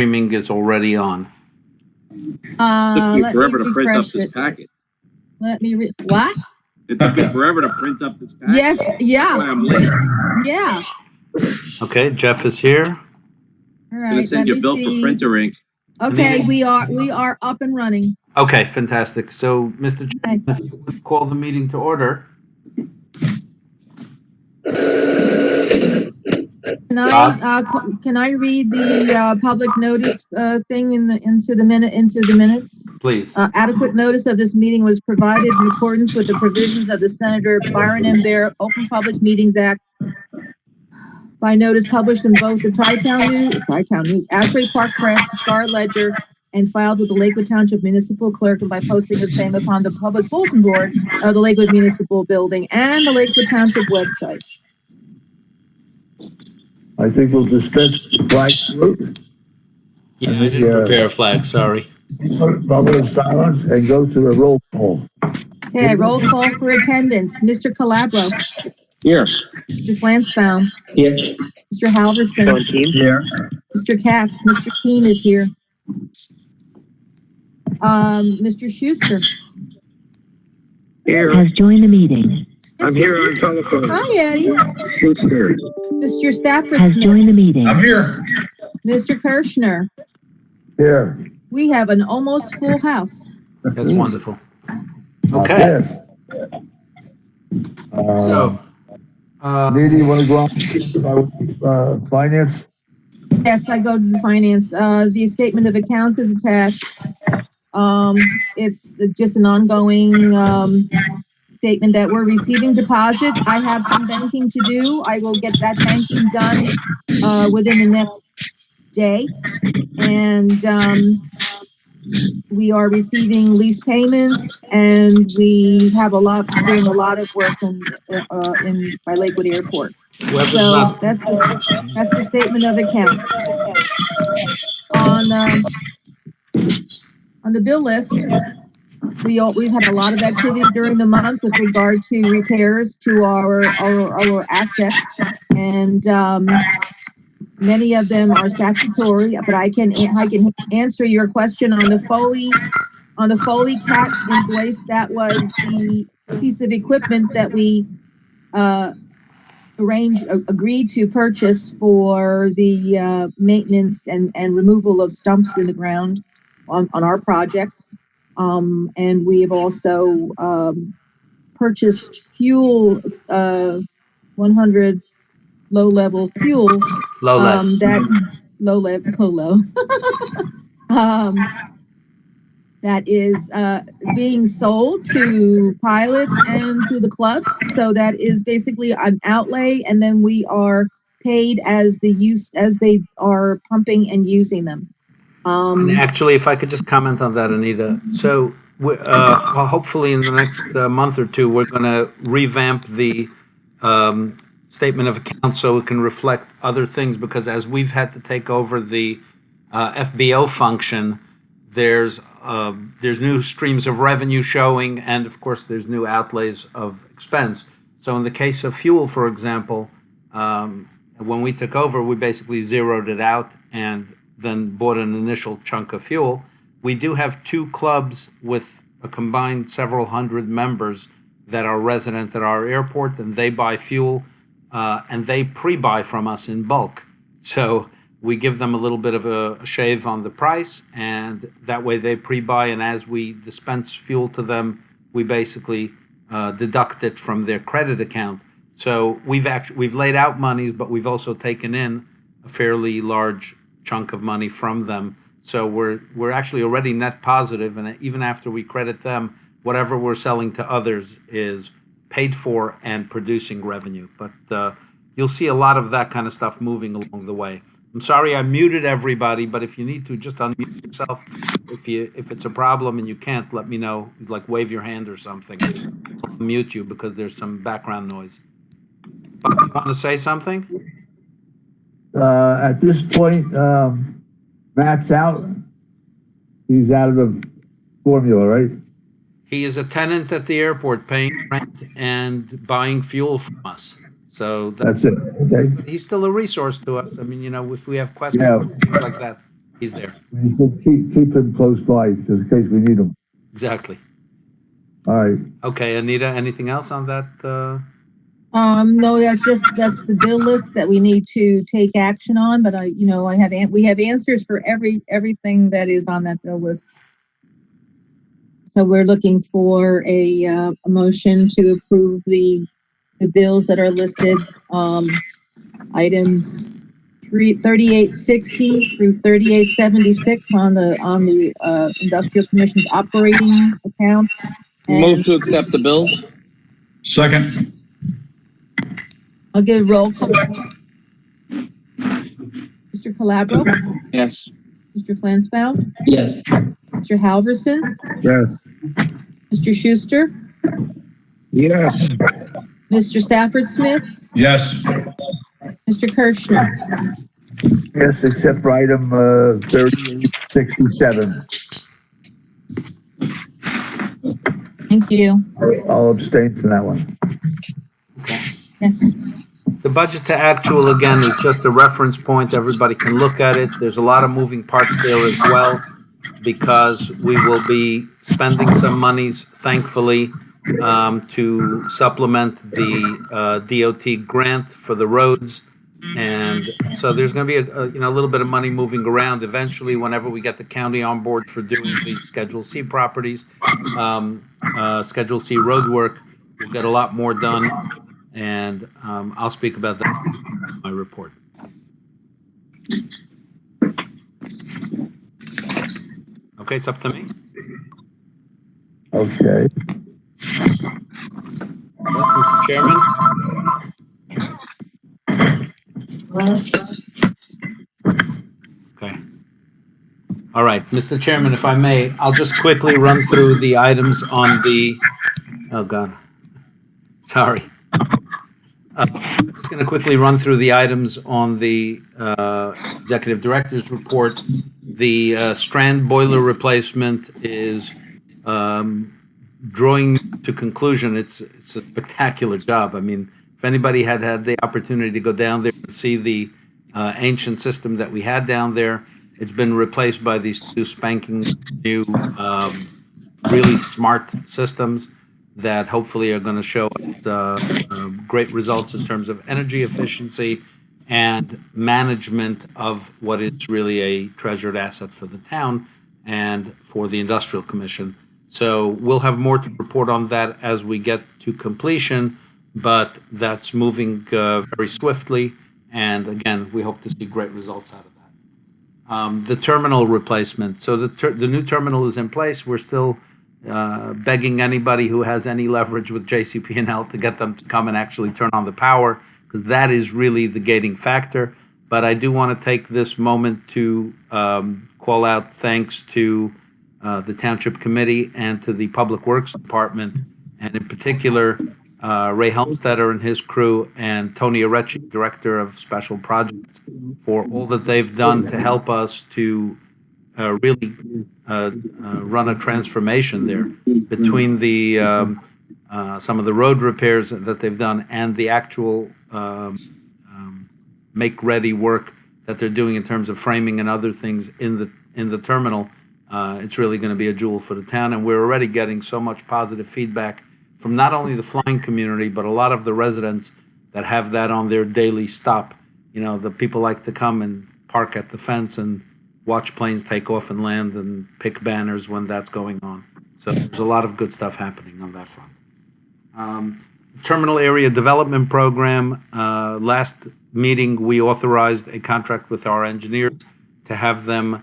Streaming is already on. Took me forever to print up refresh this it. packet. Let me what? It took me forever to print up this packet. Yes, That's why yeah, I'm late. yeah. Okay, Jeff is here. All I'm gonna right, send let you me a bill for see. printer ink. Okay, we are up and running. Okay, fantastic. So, Mr. Okay. Chairman, if you would call the meeting to order. Can I read the public notice thing into the minutes? Please. Adequate notice of this meeting was provided in accordance with the provisions of the Senator Byron M. Bear Open Public Meetings Act by notice published in both the Tri-Town News, Asbury Park Press, Star Ledger, and filed with the Lakewood Township Municipal Clerk, and by posting of same upon the public bulletin board of the Lakewood Municipal Building and the Lakewood Township website. I think we'll dispense with flag salute. Yeah, I didn't prepare a flag, sorry. Moment of silence and go to the roll call. Okay, roll call for attendance. Mr. Calabro. Here. Mr. Flansbaum. Here. Mr. Halverson. Here. Mr. Katz. Mr. Keene is here. Mr. Schuster. Here. Has joined the meeting. I'm here on telephone. Hi, Eddie. Here. Mr. Stafford Has Smith. joined the meeting. I'm here. Mr. Kirschner. Here. We have an almost full house. That's wonderful. Okay. So, Didi, you want to go on finance? Yes, I go to the finance. The statement of accounts is attached. It's just an ongoing statement that we're receiving deposits. I have some banking to do. I will get that banking done within the next day. And we are receiving lease payments, and we have doing a lot of work in by Lakewood Airport. So that's the statement of accounts. On the bill list, we've had a lot of activity during the month with regard to repairs to our assets, and many of them are statutory. But I can answer your question on the Foley cat invoice. That was the piece of equipment that we agreed to purchase for the maintenance and removal of stumps in the ground on our projects. And we have also purchased fuel, 100 low-level fuel. low level. That is being sold to pilots and to the clubs. So that is basically an outlay, and then we are paid as they are pumping and using them. And actually, if I could just comment on that, Anita. So, hopefully in the next month or two, we're going to revamp the statement of accounts so it can reflect other things, because as we've had to take over the FBO function, there's new streams of revenue showing, and of course there's new outlays of expense. So in the case of fuel, for example, when we took over, we basically zeroed it out and then bought an initial chunk of fuel. We do have two clubs with a combined several hundred members that are resident at our airport, and they buy fuel and they pre-buy from us in bulk. So we give them a little bit of a shave on the price, and that way they pre-buy, and as we dispense fuel to them, we basically deduct it from their credit account. So we've laid out monies, but we've also taken in a fairly large chunk of money from them. So we're actually already net positive, and even after we credit them, whatever we're selling to others is paid for and producing revenue. But you'll see a lot of that kind of stuff moving along the way. I'm sorry I muted everybody, but if you need to, just unmute yourself. If it's a problem and you can't, let me know. Like wave your hand or something. I'll mute you because there's some background noise. You want to say something? At this point, Matt's out. He's out of the formula, right? He is a tenant at the airport, paying rent and buying fuel from us. So That's it. Okay. he's still a resource to us. I mean, if we have questions, Yeah. things like that. He's there. You should keep him close by, just in case we need him. Exactly. All right. Okay, Anita, anything else on that? No, that's the bill list that we need to take action on, but we have answers for everything that is on that bill list. So we're looking for a motion to approve the bills that are listed, items 3860 through 3876 on the Industrial Commission's operating account. Move to accept the bills. Second. I'll give roll call. Mr. Calabro, Yes. Mr. Flansbrough, Yes. Mr. Halverson, Yes. Mr. Schuster, Yes. Mr. Stafford Smith, Yes. Mr. Kirschner. Yes, except for item 3867. Thank you. I'll abstain from that one. Yes. The budget to actual, again, is just a reference point. Everybody can look at it. There's a lot of moving parts there as well, because we will be spending some monies, thankfully, to supplement the DOT grant for the roads. And so there's going to be a little bit of money moving around eventually whenever we get the county on board for doing the Schedule C properties. Schedule C road work, we'll get a lot more done. And I'll speak about that in my report. Okay, it's up to me. Okay. Yes, Mr. Chairman? Okay. All right, Mr. Chairman, if I may, I'll just quickly run through the items on the, oh God, sorry. I'm just going to quickly run through the items on the Executive Director's report. The Strand boiler replacement is drawing to conclusion. It's a spectacular job. I mean, if anybody had the opportunity to go down there and see the ancient system that we had down there, it's been replaced by these two spanking new, really smart systems that hopefully are going to show us great results in terms of energy efficiency and management of what is really a treasured asset for the town and for the Industrial Commission. So we'll have more to report on that as we get to completion, but that's moving very swiftly. And again, we hope to see great results out of that. The terminal replacement. So the new terminal is in place. We're still begging anybody who has any leverage with JCP&L to get them to come and actually turn on the power, because that is really the gating factor. But I do want to take this moment to call out thanks to the Township Committee and to the Public Works Department, and in particular, Ray Helmstetter and his crew, and Tony Arecci, Director of Special Projects, for all that they've done to help us to really run a transformation there between the some of the road repairs that they've done and the actual make-ready work that they're doing in terms of framing and other things in the terminal. It's really going to be a jewel for the town, and we're already getting so much positive feedback from not only the flying community, but a lot of the residents that have that on their daily stop. You know, the people like to come and park at the fence and watch planes take off and land and pick banners when that's going on. So there's a lot of good stuff happening on that front. Terminal Area Development Program, last meeting we authorized a contract with our engineers to have them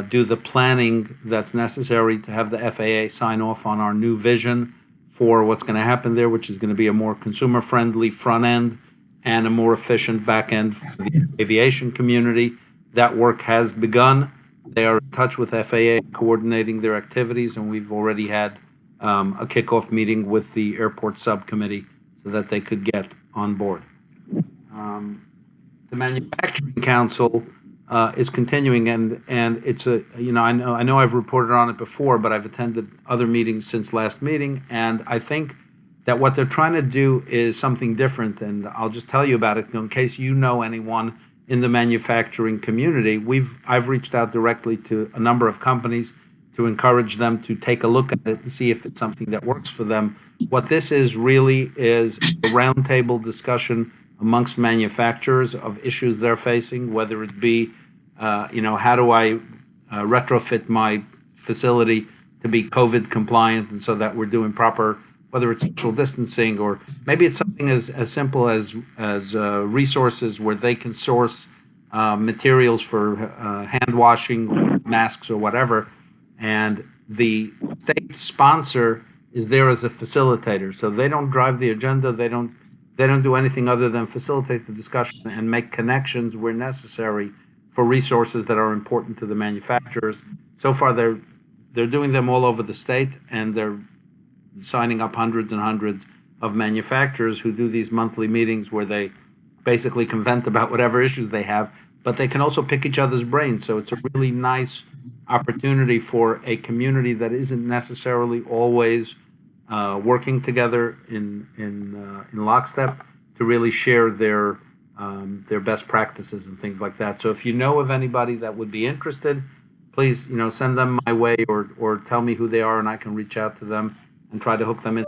do the planning that's necessary to have the FAA sign off on our new vision for what's going to happen there, which is going to be a more consumer-friendly front end and a more efficient back end for the aviation community. That work has begun. They are in touch with FAA, coordinating their activities, and we've already had a kickoff meeting with the airport subcommittee so that they could get on board. The Manufacturing Council is continuing, and it's I know I've reported on it before, but I've attended other meetings since last meeting, and I think that what they're trying to do is something different, and I'll just tell you about it in case you know anyone in the manufacturing community. I've reached out directly to a number of companies to encourage them to take a look at it and see if it's something that works for them. What this is really is a roundtable discussion amongst manufacturers of issues they're facing, whether it be, how do I retrofit my facility to be COVID compliant, and so that we're doing proper, whether it's social distancing, or maybe it's something as simple as resources where they can source materials for hand washing, masks, or whatever. And the state sponsor is there as a facilitator, so they don't drive the agenda. They don't do anything other than facilitate the discussion and make connections where necessary for resources that are important to the manufacturers. So far, they're doing them all over the state, and they're signing up hundreds and hundreds of manufacturers who do these monthly meetings where they basically can vent about whatever issues they have, but they can also pick each other's brains. So it's a really nice opportunity for a community that isn't necessarily always working together in lockstep to really share their best practices and things like that. So if you know of anybody that would be interested, please, send them my way, or tell me who they are, and I can reach out to them and try to hook them in.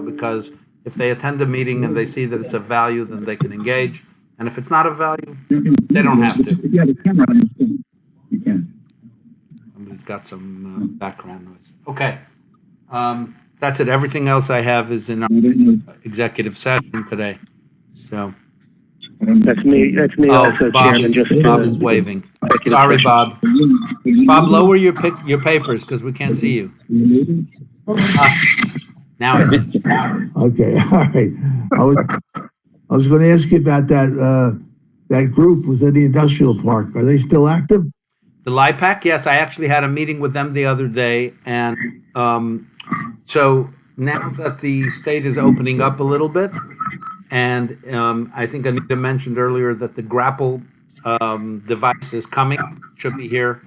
Because if they attend a meeting and they see that it's of value, then they can engage. And if it's not of value, they don't have to. If you have a camera on your phone, you can. Somebody's got some background noise. Okay. That's it. Everything else I have is in our executive session today. So. That's me also, Bob Chairman. Bob is waving. Sorry, Bob. Bob, lower your papers because we can't see you. Now I see. Okay, all right. I was going to ask you about that group was in the industrial park. Are they still active? The LIPAC, yes, I actually had a meeting with them the other day, and so now that the state is opening up a little bit, and I think Anita mentioned earlier that the Grapple device is coming, should be here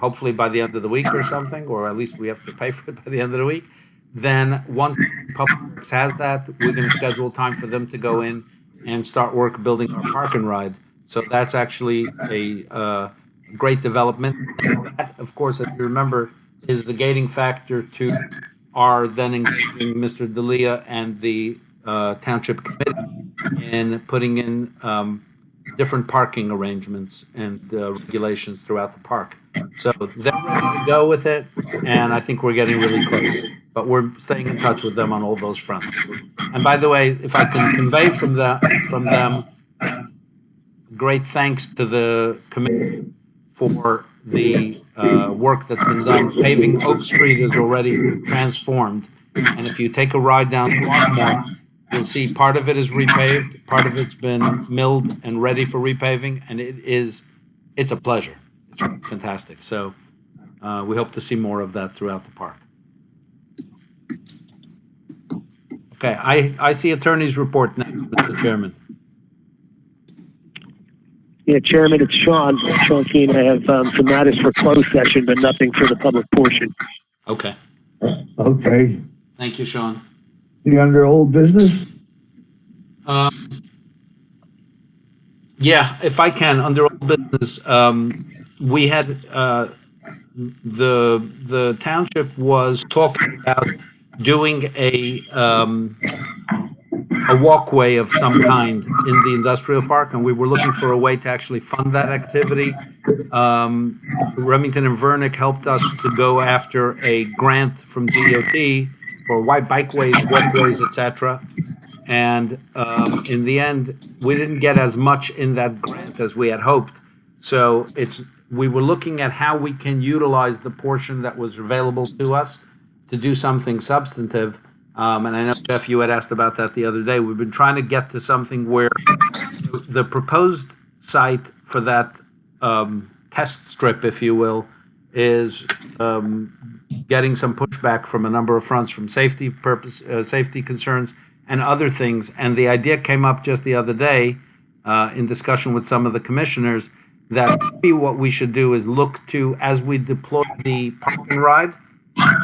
hopefully by the end of the week or something, or at least we have to pay for it by the end of the week. Then once Public Works has that, we're going to schedule time for them to go in and start work building our park and ride. So that's actually a great development. And that, of course, as you remember, is the gating factor to our then engaging Mr. D'Elia and the Township Committee in putting in different parking arrangements and regulations throughout the park. So they're ready to go with it, and I think we're getting really close. But we're staying in touch with them on all those fronts. And by the way, if I can convey from them, great thanks to the committee for the work that's been done. Paving Oak Street is already transformed, and if you take a ride down Swarthmore, you'll see part of it is repaved, part of it's been milled and ready for repaving, and it's a pleasure. It's really fantastic. So we hope to see more of that throughout the park. Okay, I see attorney's report next, Mr. Chairman. Yeah, Chairman, it's Sean Keane. I have some matters for closed session, but nothing for the public portion. Okay. Okay. Thank you, Sean. The under old business? Yeah, if I can, under old business, we had the township was talking about doing a walkway of some kind in the industrial park, and we were looking for a way to actually fund that activity. Remington and Vernick helped us to go after a grant from DOT for bikeways, walkways, etc. And in the end, we didn't get as much in that grant as we had hoped. So we were looking at how we can utilize the portion that was available to us to do something substantive. And I know, Jeff, you had asked about that the other day. We've been trying to get to something where the proposed site for that test strip, if you will, is getting some pushback from a number of fronts, from safety concerns and other things. And the idea came up just the other day in discussion with some of the commissioners that maybe what we should do is look to, as we deploy the park and ride,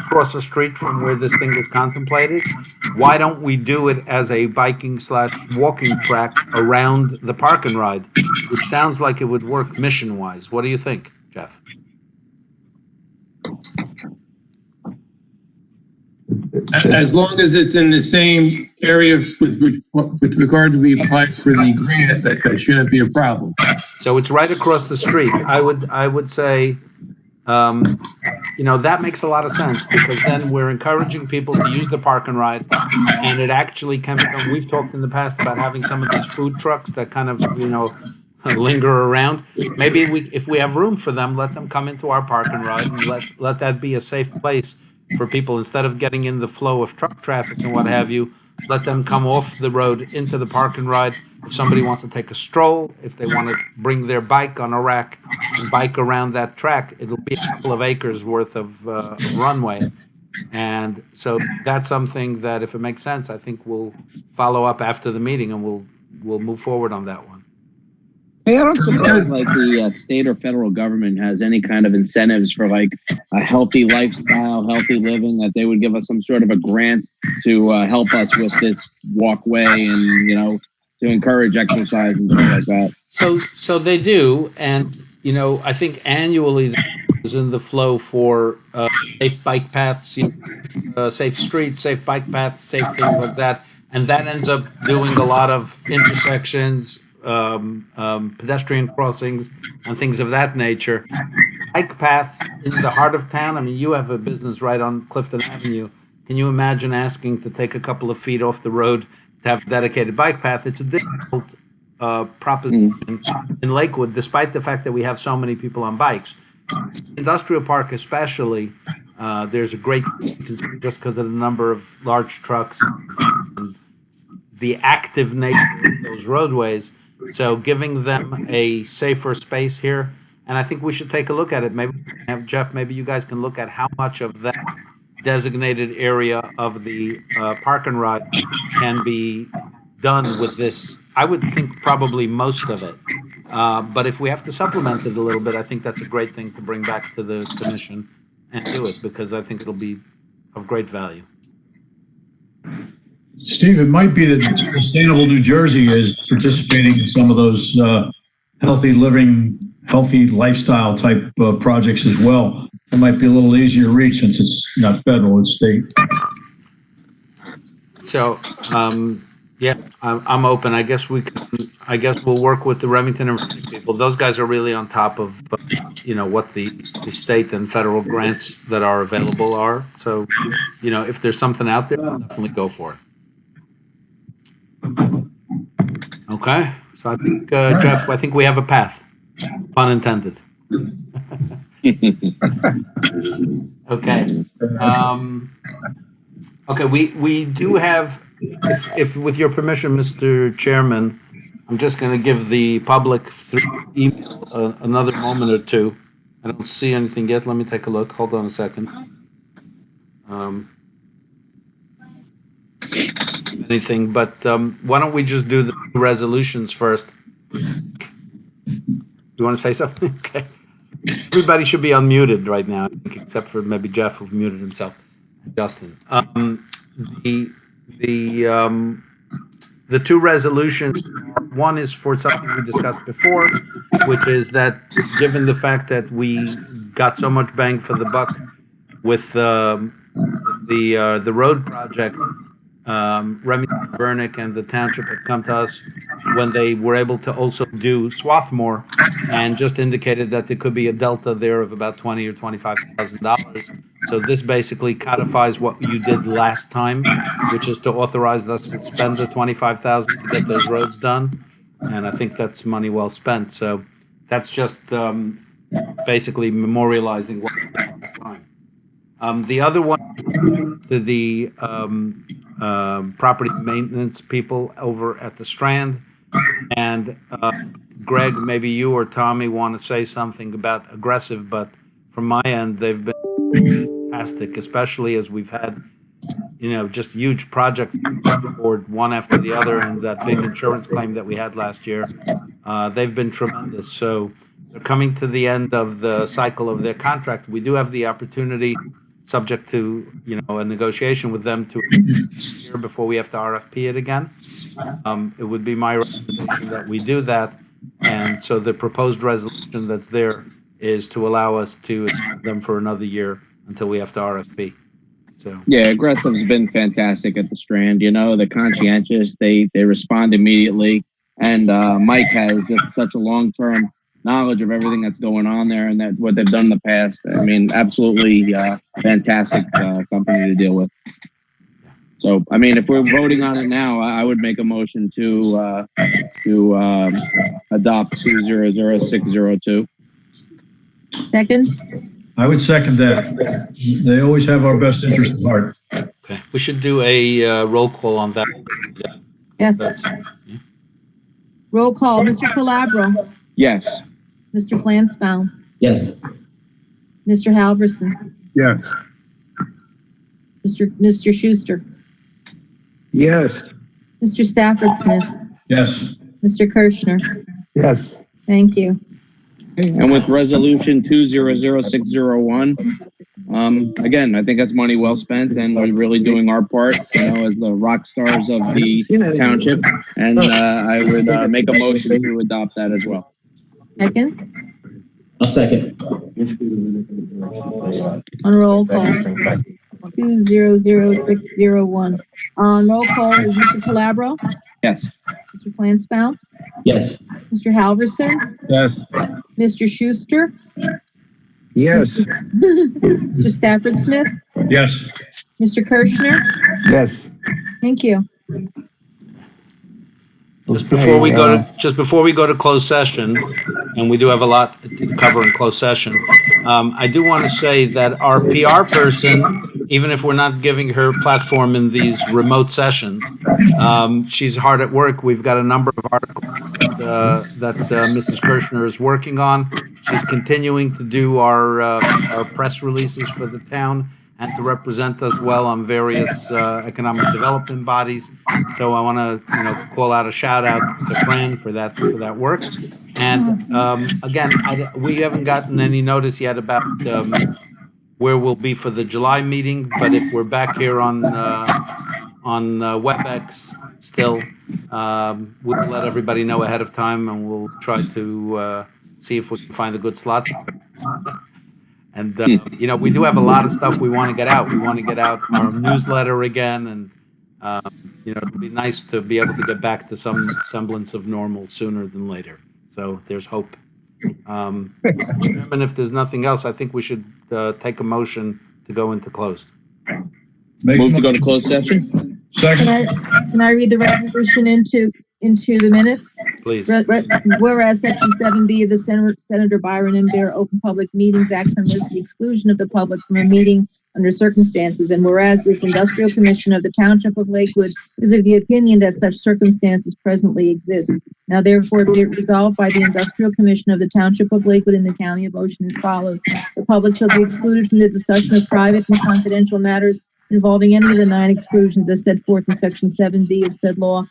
across the street from where this thing is contemplated. Why don't we do it as a biking / walking track around the park and ride, which sounds like it would work mission wise. What do you think, Jeff? As long as it's in the same area with regard to we applied for the grant, that shouldn't be a problem. So it's right across the street. I would say, that makes a lot of sense, because then we're encouraging people to use the park and ride, and it actually can become, we've talked in the past about having some of these food trucks that kind of, linger around. Maybe if we have room for them, let them come into our park and ride, and let that be a safe place for people. Instead of getting in the flow of truck traffic and what have you, let them come off the road into the park and ride. If somebody wants to take a stroll, if they want to bring their bike on a rack and bike around that track, it'll be a couple of acres worth of runway. And so that's something that, if it makes sense, I think we'll follow up after the meeting, and we'll move forward on that one. Hey, I don't suppose like the state or federal government has any kind of incentives for like a healthy lifestyle, healthy living, that they would give us some sort of a grant to help us with this walkway and, to encourage exercise and stuff like that. So they do. And, I think annually is in the flow for safe bike paths, safe streets, safe bike paths, safe things like that. And that ends up doing a lot of intersections, pedestrian crossings, and things of that nature. Bike paths in the heart of town. I mean, you have a business right on Clifton Avenue. Can you imagine asking to take a couple of feet off the road to have a dedicated bike path? It's a difficult proposition in Lakewood, despite the fact that we have so many people on bikes. Industrial Park especially, there's a great, just because of the number of large trucks and the active nature of those roadways. So giving them a safer space here, and I think we should take a look at it. Maybe Jeff, maybe you guys can look at how much of that designated area of the park and ride can be done with this. I would think probably most of it. But if we have to supplement it a little bit, I think that's a great thing to bring back to the commission and do it, because I think it'll be of great value. Steve, it might be that Sustainable New Jersey is participating in some of those healthy living, healthy lifestyle type projects as well. It might be a little easier to reach since it's not federal, it's state. So, I'm open. I guess we'll work with the Remington and people. Those guys are really on top of, what the state and federal grants that are available are. So, if there's something out there, I'll definitely go for it. Okay, so I think, Jeff, I think we have a path, pun intended. Okay. Okay, we do have, if with your permission, Mr. Chairman, I'm just going to give the public through email another moment or two. I don't see anything yet. Let me take a look. Hold on a second. Anything, but why don't we just do the resolutions first? You want to say something? Okay. Everybody should be unmuted right now, I think, except for maybe Jeff, who muted himself. Justin. The two resolutions, one is for something we discussed before, which is that given the fact that we got so much bang for the buck with the road project, Remington Vernick and the township had come to us when they were able to also do Swarthmore, and just indicated that there could be a delta there of about $20,000 or $25,000. So this basically codifies what you did last time, which is to authorize us to spend the $25,000 to get those roads done, and I think that's money well spent. So that's just basically memorializing what we did last time. The other one, the property maintenance people over at the Strand, and Greg, maybe you or Tommy want to say something about Aggressive, but from my end, they've been fantastic, especially as we've had, just huge projects board one after the other, and that big insurance claim that we had last year. They've been tremendous. So they're coming to the end of the cycle of their contract. We do have the opportunity, subject to, a negotiation with them to a year before we have to RFP it again. It would be my recommendation that we do that. And so the proposed resolution that's there is to allow us to extend them for another year until we have to RFP. So. Yeah, Aggressive's been fantastic at the Strand. They're conscientious. They respond immediately, and Mike has just such a long-term knowledge of everything that's going on there and that what they've done in the past. I mean, absolutely fantastic company to deal with. So, I mean, if we're voting on it now, I would make a motion to adopt 200602. Second? I would second that. They always have our best interest at heart. Okay. We should do a roll call on that. Yes. Roll call, Mr. Calabro, Yes. Mr. Flansbaum, Yes. Mr. Halverson, Yes. Mr. Schuster, Yes. Mr. Stafford Smith, Yes. Mr. Kirschner. Yes. Thank you. And with resolution 200601, again, I think that's money well spent, and we're really doing our part, as the rock stars of the township. And I would make a motion to adopt that as well. Second, I'll second. on roll call, 200601. On roll call is Mr. Calabro, Yes. Mr. Flansbaum, Yes. Mr. Halverson, Yes. Mr. Schuster, Yes. Mr. Stafford Smith, Yes. Mr. Kirschner. Yes. Thank you. Just before we go to closed session, and we do have a lot to cover in closed session, I do want to say that our PR person, even if we're not giving her platform in these remote sessions, she's hard at work. We've got a number of articles that Mrs. Kirschner is working on. She's continuing to do our press releases for the town and to represent us well on various economic development bodies. So I want to, call out a shout out to Fran for that work. And again, we haven't gotten any notice yet about where we'll be for the July meeting. But if we're back here on WebEx still, we'll let everybody know ahead of time, and we'll try to see if we can find a good slot. And, we do have a lot of stuff we want to get out. We want to get out our newsletter again. And, it'd be nice to be able to get back to some semblance of normal sooner than later. So there's hope. And if there's nothing else, I think we should take a motion to go into closed. Move to go to closed session? Second. Can I read the resolution into the minutes? Please. Whereas Section 7B of the Senator Byron M. Bear Open Public Meetings Act permits the exclusion of the public from a meeting under circumstances, and whereas this Industrial Commission of the Township of Lakewood is of the opinion that such circumstances presently exist. Now therefore be it resolved by the Industrial Commission of the Township of Lakewood in the County of Ocean as follows. The public shall be excluded from the discussion of private and confidential matters involving any of the 9 exclusions as set forth in Section 7B of said law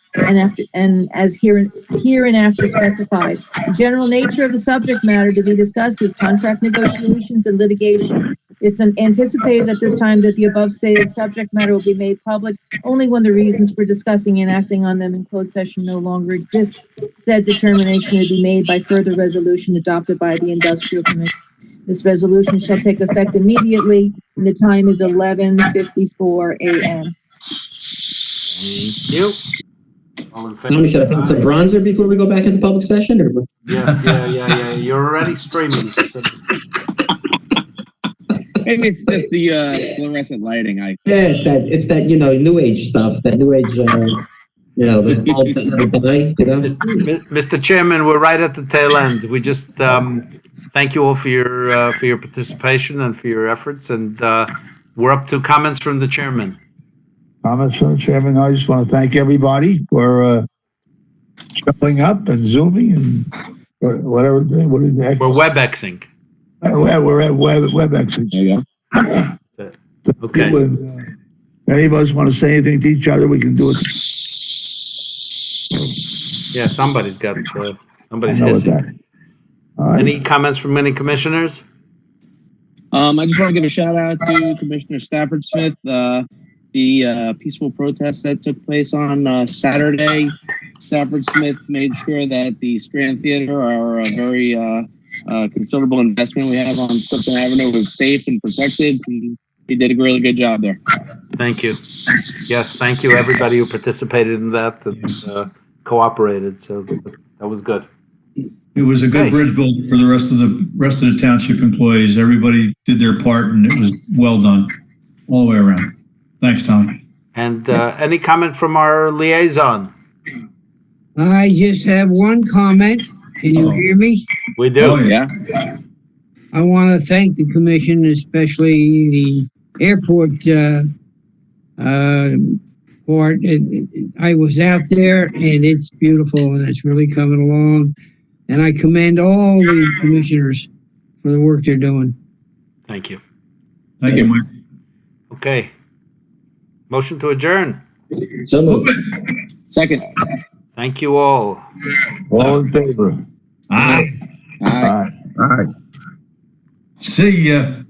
and as hereinafter specified. The general nature of the subject matter to be discussed is contract negotiations and litigation. It's anticipated at this time that the above stated subject matter will be made public only when the reasons for discussing and acting on them in closed session no longer exist. Said determination will be made by further resolution adopted by the Industrial Commission. This resolution shall take effect immediately, and the time is 11:54 a.m. Thank you. All in favor? Somebody said I think it's a bronzer before we go back into public session, or? Yes, yeah. You're already streaming. Maybe it's just the fluorescent lighting. Yeah, it's that new age stuff, that new age, the bulbs that never die, Mr. Chairman, we're right at the tail end. We just thank you all for your participation and for your efforts, and we're up to comments from the chairman. Comments from the chairman. I just want to thank everybody for showing up and zooming and whatever. What is that? We're WebExing. We're at WebEx. There you go. Okay. If any of us want to say anything to each other, we can do it. Yeah, somebody's got somebody's I know hissing. that. All right. Any comments from any commissioners? I just want to give a shout out to Commissioner Stafford Smith. The peaceful protest that took place on Saturday. Stafford Smith made sure that the Strand Theater, our very considerable investment we have on Clifton Avenue, was safe and protected. He did a really good job there. Thank you. Yes, thank you, everybody who participated in that and cooperated. So that was good. It was a good bridge builder for the rest of the township employees. Everybody did their part, and it was well done all the way around. Thanks, Tommy. And any comment from our liaison? I just have one comment. Can you hear me? We do. Oh, yeah. I want to thank the commission, especially the airport part. I was out there, and it's beautiful, and it's really coming along. And I commend all the commissioners for the work they're doing. Thank you. Thank you, Mike. Okay. Motion to adjourn. So moved. Second. Thank you all. All in favor? Aye. Aye. All right. See ya.